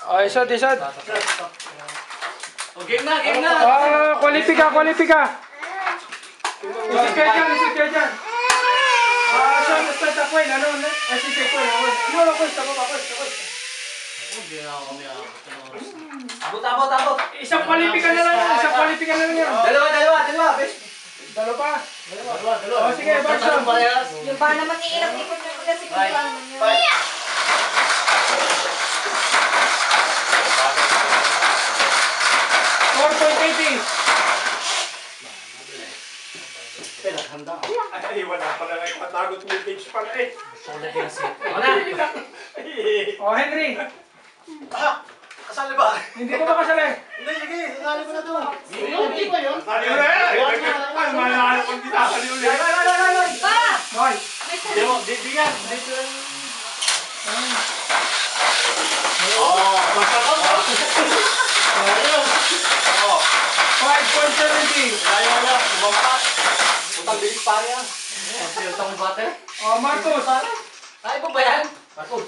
Oh, isod. Oh, game na. Kwalipika. Isip kayo dyan. Sean, start ako yun. Isip ko yun. Ako. Abot. Isang kwalipika na lang yan. Dalawa. Dalo pa. Oh, sige, Barson. Yung ba naman iilang-ikot na pala si Kuya. 4.80. Ay, wala pala na yung matagot mo page pala eh. Oh, Henry. Kasali ba? Hindi ko ba kasali? Hindi, sige. Kasali ko na to. Hindi ba yun? Sali ulit! Ay, malala kong di sasali ulit. Boy. Di yan. Oo, basta ko. 5.70. Wala. Bumampak. Utang bilis pare yan. Utang butter. Oh, Marcos. Ay, ba yan? Marcos.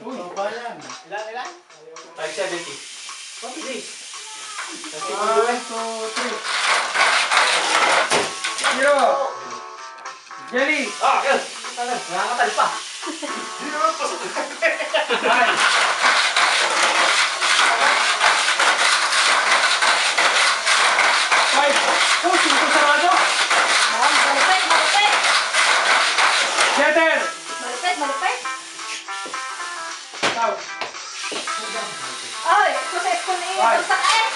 Uy. Ba yan? Ilan? 570. Pabilis. 1, 2, 3. 0. Jelly. Yun. Nangangatal pa. Hindi naman pasok. 5. Oh, 5 sarado. Malupit. Jeter. Malupit. Ikaw. Ay, suset ko na yung sakit.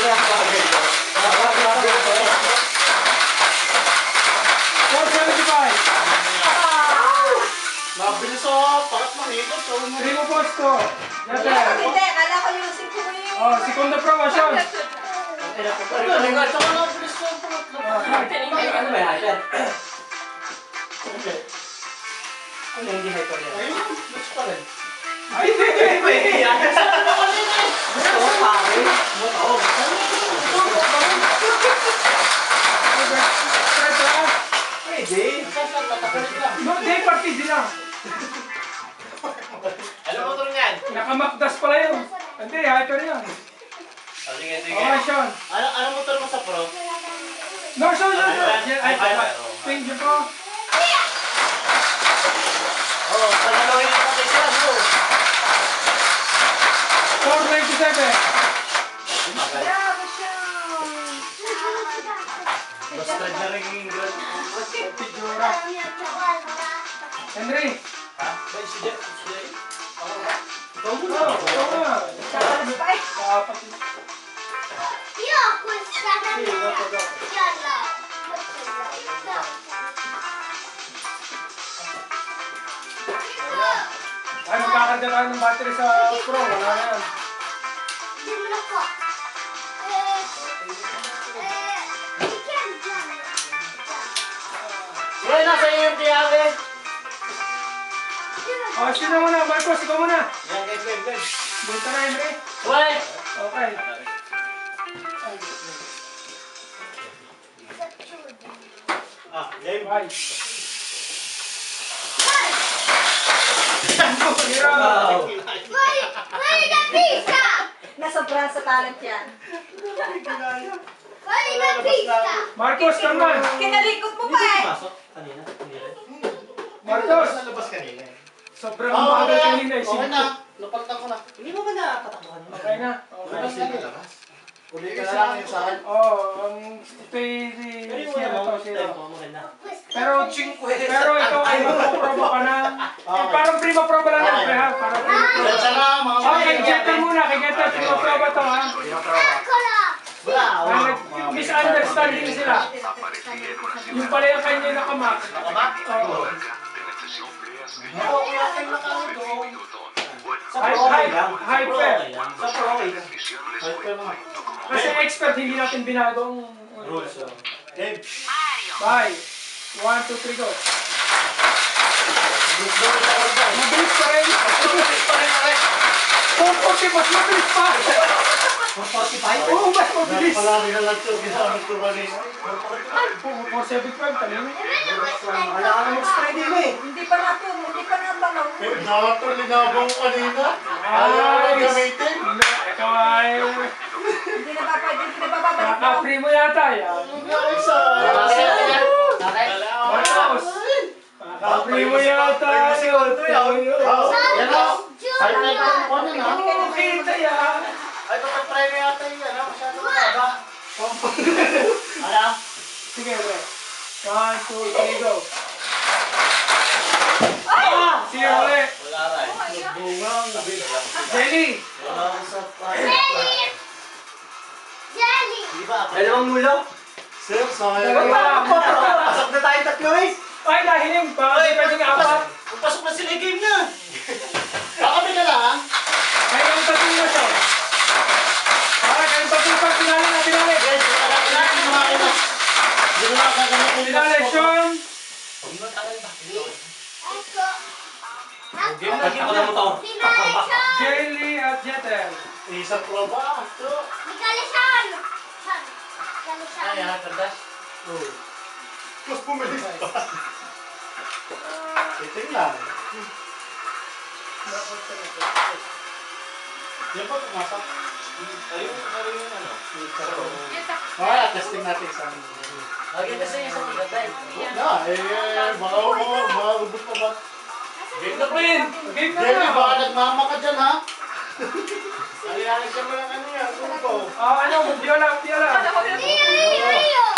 4.75. Mabilis o, pakat mahigit. Primo Posto. Jeter. Hindi, kala ko yung 5 mo yun. Oh, segundo promotion. Ano ba yan? Ano hindi hyper yan? Ayun, gusto pa rin. Ay, hindi. Gusto ko pare. Pwede. Hindi, partid lang. Ano mo ito yan? Nakamakdas pala yun. Hindi, hyper yun. Sige. Okay, Sean. Ano motor mo sa pro? No, Sean. Ay, ping yun po. Panalohin mo kasi siya. 4.97. Bravo siya. Basta na rin yung grad. Figura. Henry. Ha? Ba, si Jeff? Ikaw nga. Sasalas pa eh. Dapat. Ay, magkakarga tayo ng battery sa Pro. Wala na yan. Uy, nasa iyo yung tiyave. Oh, sino muna? Marcos, ikaw muna. Yan, game. Bunta na, Henry. Uy! Okay. Game. Bye. Nasobrahan sa talent yan. Marcos, come on. Kinalikot mo pa eh. Pasok kanina. Marcos. Nalabas kanina eh. Sobrang bagal kanina eh. Okay na. Napalitan ko na. Hindi mo ba nakatakbuhan yun? Okay na. Labas Okay. na nalabas. Uli ka na lang yung sa akin. Oh, ito'y zero. Pero ito ay magpuprobo ka na. Parang prima proba lang yan, pre, ha? Parang prima proba. Sensya na mga Okay, Jeter muna. Kay Jeter, prima proba to, ha? Misunderstanding sila. Yung pala yung kanya nakamak. Oo. Hyper. Kasi expert, hindi natin binago ang Rules. Game. bye. 1, 2, 3, go. Mabilis pa rin. 440, mas mabilis pa. 45? Oo, mas mabilis. Palagi na lang ito. Ginamit ko kanina. 475, kanina. Wala ka na mag-spray din eh. Linabong kanina. Ayaw na gamitin. Ikaw ay... Hindi na pwede, hindi na bababalik mo. Nakapri mo yata yan. Isa. Matos! Nakapri mo yata yun. Yan o. Kahit na ikaw po na na. Kita yan. Ay, papapray na yata yun. Ano? Masyado mababa. Ano? Sige, wait. 1, 2, 3, go. Sige, ulit. Wala rin. Bungang. Jelly. Dalawang mulo. Sir, sayang. Dalawa. Pasok na tayo tatlo eh. Ay, nahiling pa. Pwedeng apat. Pasok na sila game na. Kakabi ka lang. Kayong tatlo na siya. Para kayong tatlo pa. Pinali na, pinali. Yes, kailangan kumain na. Hindi mo na gagamitin. Pinali, Sean. Game na, game na mo to. Jelly at Jeter. Isang proba. Ito. Ay, ha, kardas. Oo. Mas pumilis pa. Titing lang. Yan ba pumasok? Ayun yung ano. Ah, testing natin isang. Lagi kasi yung sa pagkatay. Na, baka ubus pa ba? Game na, Prin. Game na Jenny, na. baka nagmama ka dyan, ha? Alihanag ka mo ng ano yan, suko. Ano, biola. Ano ko yun?